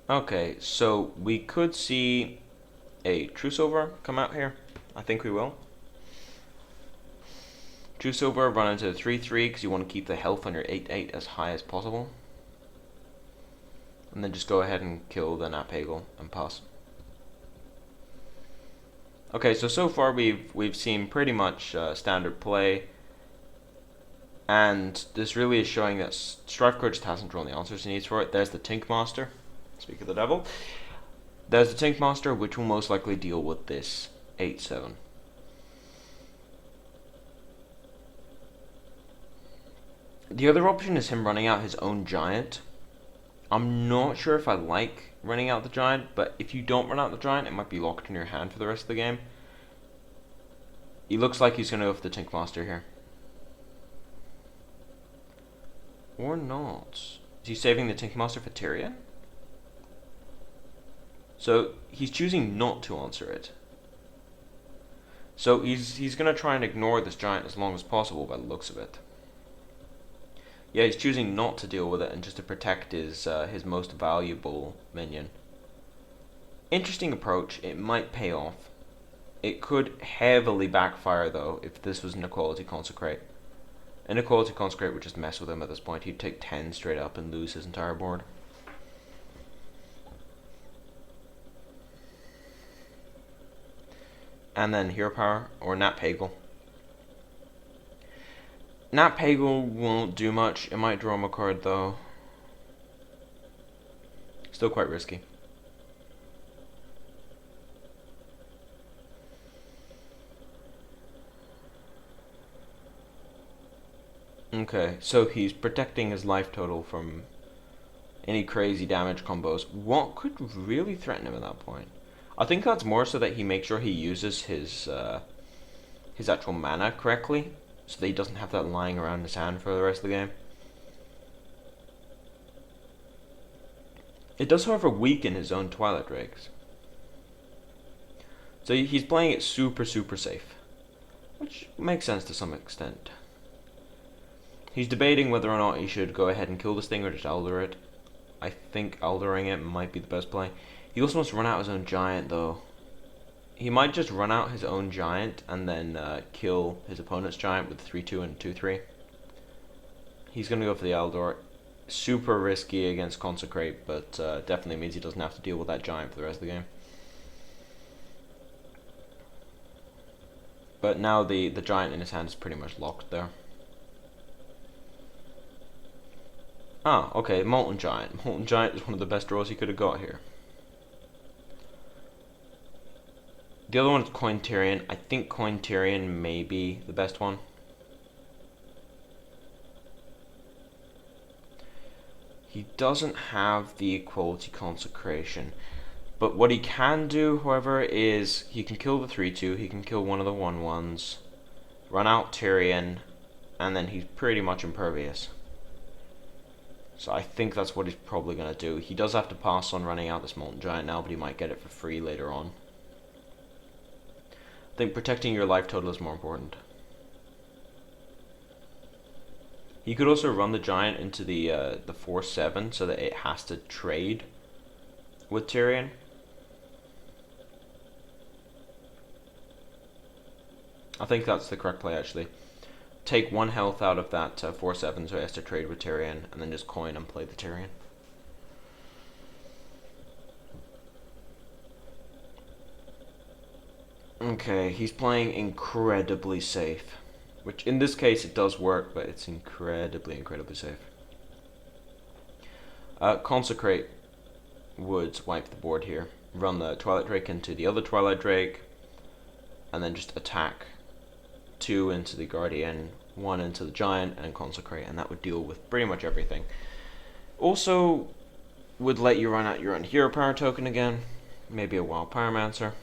Okay, so we could see a Truce Over come out here. I think we will. Truce Over, run into 3-3 because you want to keep the health on your 8-8 as high as possible. And then just go ahead and kill the Nat Pagel and pass. Okay, so far we've seen pretty much standard play, and this really is showing that StrifeCro just hasn't drawn the answers he needs for it. There's the Tink Master. Speak of the devil. There's the Tink Master, which will most likely deal with this 8-7. The other option is him running out his own giant. I'm not sure if I like running out the giant, but if you don't run out the giant, it might be locked in your hand for the rest of the game. He looks like he's going to go for the Tink Master here. Or not. Is he saving the Tink Master for Tyrion? So he's choosing not to answer it. So he's going to try and ignore this giant as long as possible by the looks of it. Yeah, he's choosing not to deal with it and just to protect his most valuable minion. Interesting approach. It might pay off. It could heavily backfire though if this was an Equality Consecrate. An Equality Consecrate would just mess with him at this point. He'd take 10 straight up and lose his entire board. And then Hero Power or Nat Pagel. Nat Pagel won't do much. It might draw him a card though. Still quite risky. Okay, so he's protecting his life total from any crazy damage combos. What could really threaten him at that point? I think that's more so that he makes sure he uses his actual mana correctly, so that he doesn't have that lying around his hand for the rest of the game. It does, however, weaken his own Twilight Drakes. So he's playing it super safe, which makes sense to some extent. He's debating whether or not he should go ahead and kill this thing or just Elder it. I think Eldering it might be the best play. He also wants to run out his own giant though. He might just run out his own giant and then kill his opponent's giant with 3-2 and 2-3. He's going to go for the Eldor. Super risky against Consecrate, but definitely means he doesn't have to deal with that giant for the rest of the game. But now the giant in his hand is pretty much locked there. Ah, okay, Molten Giant. Molten Giant is one of the best draws he could have got here. The other one is Coin Tyrion. I think Coin Tyrion may be the best one. He doesn't have the Equality Consecration. But what he can do, however, is he can kill the 3-2, he can kill one of the 1-1s, run out Tyrion, and then he's pretty much impervious. So I think that's what he's probably going to do. He does have to pass on running out this Molten Giant now, but he might get it for free later on. I think protecting your life total is more important. He could also run the giant into the 4/7 so that it has to trade with Tyrion. I think that's the correct play, actually. Take 1 health out of that 4/7 so he has to trade with Tyrion, and then just coin and play the Tyrion. Okay, he's playing incredibly safe. Which, in this case, it does work, but it's incredibly safe. Consecrate would wipe the board here. Run the Twilight Drake into the other Twilight Drake, and then just attack 2 into the Guardian, 1 into the Giant, and Consecrate, and that would deal with pretty much everything. Also, would let you run out your own Hero Power token again, maybe a Wild Pyromancer.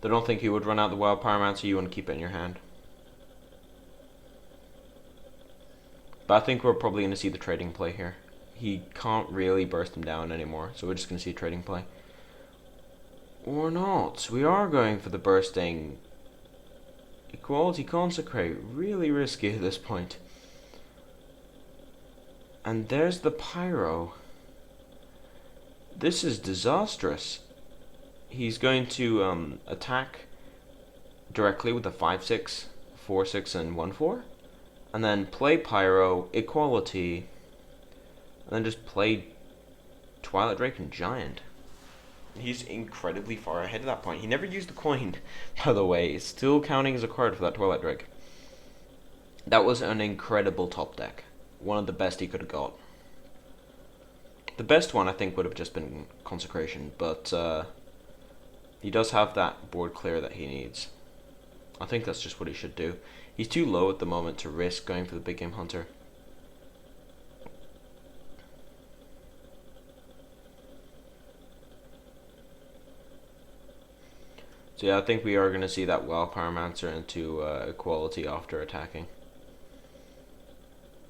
I don't think you would run out the Wild Pyromancer, you want to keep it in your hand. But I think we're probably going to see the trading play here. He can't really burst him down anymore, so we're just going to see a trading play. Or not. We are going for the bursting Equality Consecrate. Really risky at this point. And there's the Pyro. This is disastrous. He's going to attack directly with a 5/6, 4/6, and 1/4, and then play Pyro, Equality, and then just play Twilight Drake and Giant. He's incredibly far ahead at that point. He never used the coin, by the way. It's still counting as a card for that Twilight Drake. That was an incredible top deck. One of the best he could have got. The best one, I think, would have just been Consecration, but he does have that board clear that he needs. I think that's just what he should do. He's too low at the moment to risk going for the big game hunter. So yeah, I think we are going to see that Wild Pyromancer into Equality after attacking.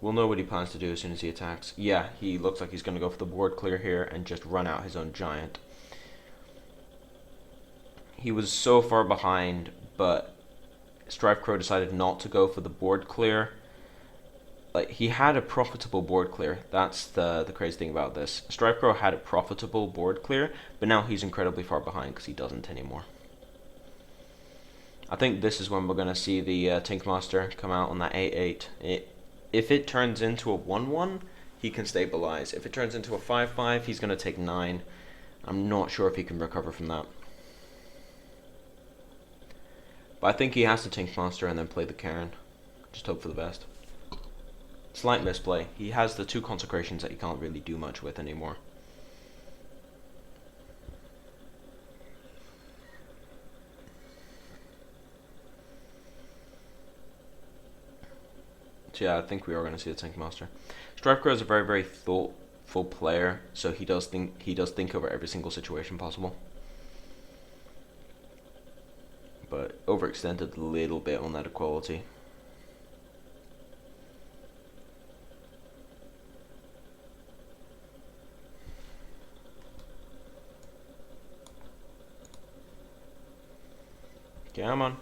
We'll know what he plans to do as soon as he attacks. Yeah, he looks like he's going to go for the board clear here and just run out his own Giant. He was so far behind, but StrifeCro decided not to go for the board clear. Like, he had a profitable board clear. That's the crazy thing about this. StrifeCro had a profitable board clear, but now he's incredibly far behind because he doesn't anymore. I think this is when we're going to see the Tinkmaster come out on that 8/8. If it turns into a 1/1, he can stabilize. If it turns into a 5/5, he's going to take 9. I'm not sure if he can recover from that. But I think he has to Tinkmaster and then play the Karen. Just hope for the best. Slight misplay. He has the 2 Consecrations that he can't really do much with anymore. So yeah, I think we are going to see the Tinkmaster. StrifeCro is a very thoughtful player, so he does think over every single situation possible. But overextended a little bit on that Equality. Come on.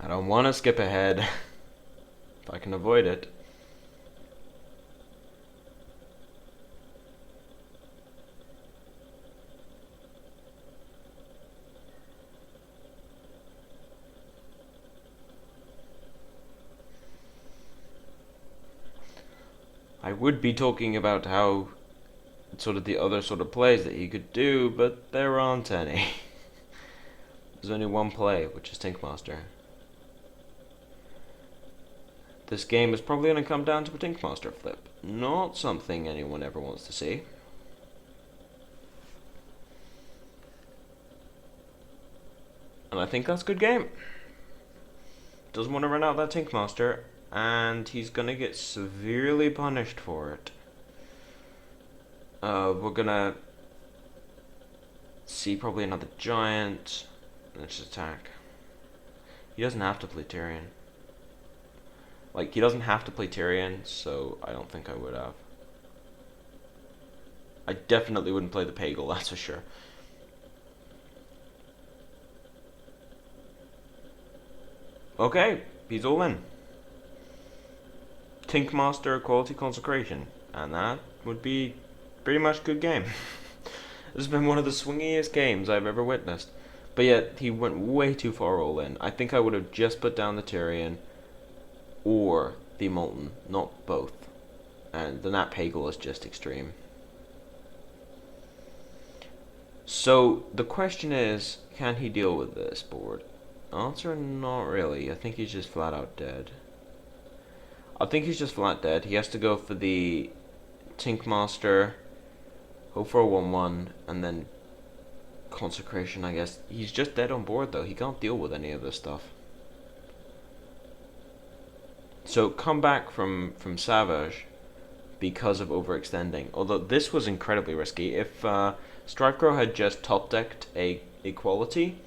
I don't want to skip ahead if I can avoid it. I would be talking about how sort of the other sort of plays that he could do, but there aren't any. There's only one play, which is Tinkmaster. This game is probably going to come down to a Tinkmaster flip. Not something anyone ever wants to see. And I think that's a good game. Doesn't want to run out that Tinkmaster, and he's going to get severely punished for it. We're going to see probably another Giant. Let's just attack. He doesn't have to play Tyrion. Like, he doesn't have to play Tyrion, so I don't think I would have. I definitely wouldn't play the Pagel, that's for sure. Okay, he's all in. Tinkmaster Equality Consecration, and that would be pretty much a good game. This has been one of the swingiest games I've ever witnessed. But yet, he went way too far all in. I think I would have just put down the Tyrion or the Molten, not both. And the Nat Pagel is just extreme. So, the question is, can he deal with this board? Answer, not really. I think he's just flat out dead. I think he's just flat dead. He has to go for the Tinkmaster, hope for a 1-1, and then Consecration, I guess. He's just dead on board, though. He can't deal with any of this stuff. So, come back from Savjz because of overextending. Although, this was incredibly risky. If StrifeCro had just top-decked a Equality,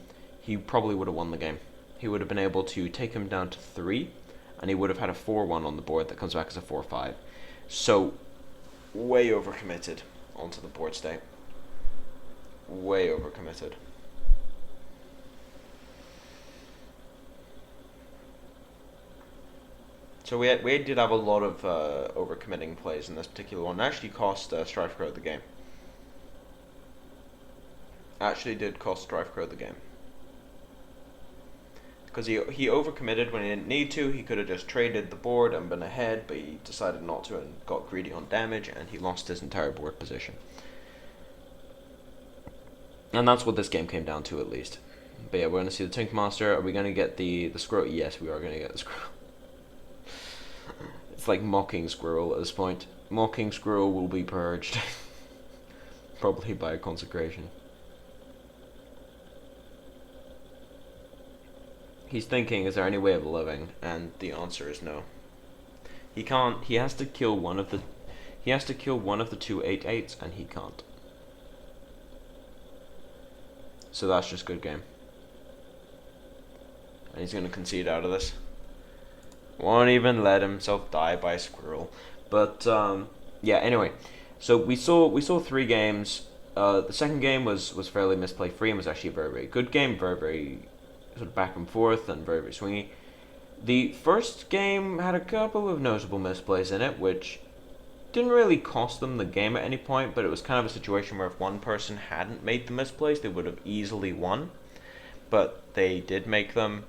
he probably would have won the game. He would have been able to take him down to 3, and he would have had a 4-1 on the board that comes back as a 4-5. So, way overcommitted onto the board state. Way overcommitted. So we did have a lot of overcommitting plays in this particular one. It actually cost StrifeCro the game. Actually did cost StrifeCro the game. Because he overcommitted when he didn't need to. He could have just traded the board and been ahead, but he decided not to and got greedy on damage, and he lost his entire board position. And that's what this game came down to, at least. But yeah, we're going to see the Tinkmaster. Are we going to get the Squirrel? Yes, we are going to get the Squirrel. It's like Mocking Squirrel at this point. Mocking Squirrel will be purged. Probably by a Consecration. He's thinking, is there any way of living? And the answer is no. He can't. He has to kill one of the 2 8/8s, and he can't. So that's just good game. And he's gonna concede out of this. Won't even let himself die by a squirrel. But yeah. Anyway, so we saw 3 games. The second game was fairly misplay free and was actually a very, very good game. Very, very sort of back and forth and very, very swingy. The first game had a couple of notable misplays in it, which didn't really cost them the game at any point, but it was kind of a situation where if one person hadn't made the misplays, they would have easily won. But they did make them.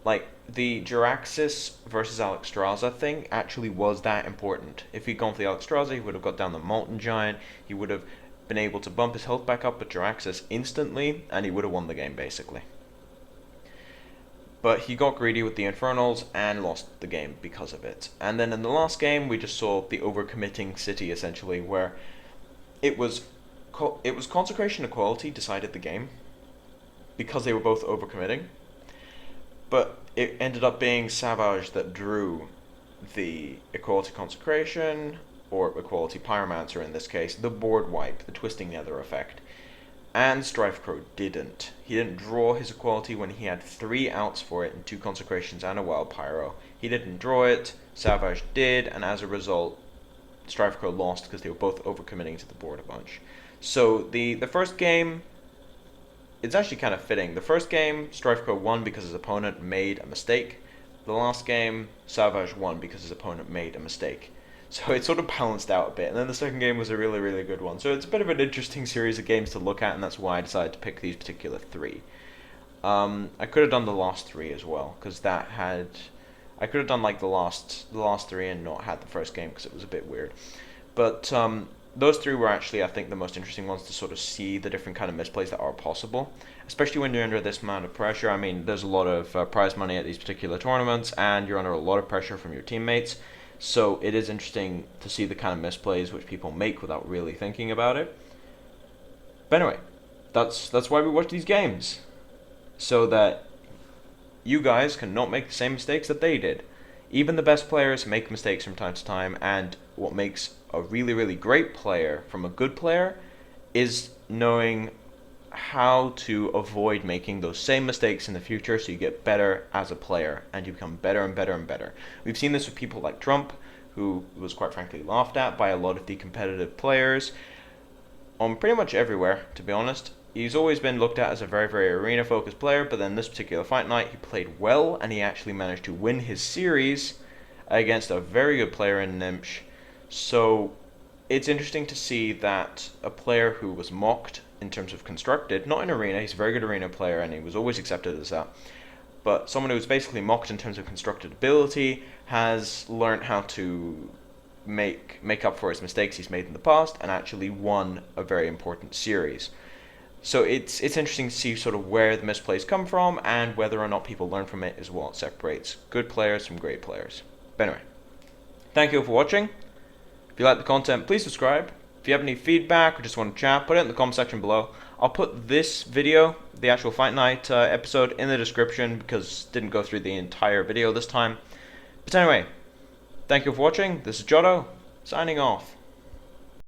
Like, the Jiraxis versus Alexstrasza thing actually was that important. If he'd gone for the Alexstrasza, he would have got down the Molten Giant, he would have been able to bump his health back up with Jiraxis instantly, and he would have won the game, basically. But he got greedy with the Infernals and lost the game because of it. And then in the last game, we just saw the overcommitting city, essentially, where it was Consecration Equality decided the game because they were both overcommitting. But it ended up being Savjz that drew the Equality Consecration, or Equality Pyromancer in this case, the board wipe, the Twisting Nether effect. And StrifeCro didn't. He didn't draw his Equality when he had 3 outs for it and 2 Consecrations and a Wild Pyro. He didn't draw it, Savjz did, and as a result, StrifeCro lost because they were both overcommitting to the board a bunch. So the first game, it's actually kind of fitting. The first game, StrifeCro won because his opponent made a mistake. The last game, Savjz won because his opponent made a mistake. So it sort of balanced out a bit. And then the second game was a really, really good one. So it's a bit of an interesting series of games to look at, and that's why I decided to pick these particular 3. I could have done the last 3 as well, because I could have done like the last 3 and not had the first game because it was a bit weird. But those 3 were actually, I think, the most interesting ones to sort of see the different kind of misplays that are possible, especially when you're under this amount of pressure. I mean, there's a lot of prize money at these particular tournaments, and you're under a lot of pressure from your teammates. So it is interesting to see the kind of misplays which people make without really thinking about it. But anyway, that's why we watch these games, so that you guys can not make the same mistakes that they did. Even the best players make mistakes from time to time, and what makes a really, really great player from a good player is knowing how to avoid making those same mistakes in the future, so you get better as a player and you become better and better and better. We've seen this with people like Trump, who was quite frankly laughed at by a lot of the competitive players on pretty much everywhere, to be honest. He's always been looked at as a very, very arena-focused player, but then this particular fight night, he played well, and he actually managed to win his series against a very good player in Nimsh. So it's interesting to see that a player who was mocked in terms of constructed, not in arena, he's a very good arena player, and he was always accepted as that, but someone who was basically mocked in terms of constructed ability has learned how to make up for his mistakes he's made in the past and actually won a very important series. So it's interesting to see sort of where the misplays come from, and whether or not people learn from it is what separates good players from great players. But anyway, thank you all for watching. If you like the content, please subscribe. If you have any feedback or just want to chat, put it in the comment section below. I'll put this video, the actual Fight Night episode, in the description because it didn't go through the entire video this time. But anyway, thank you for watching. This is Jotto, signing off.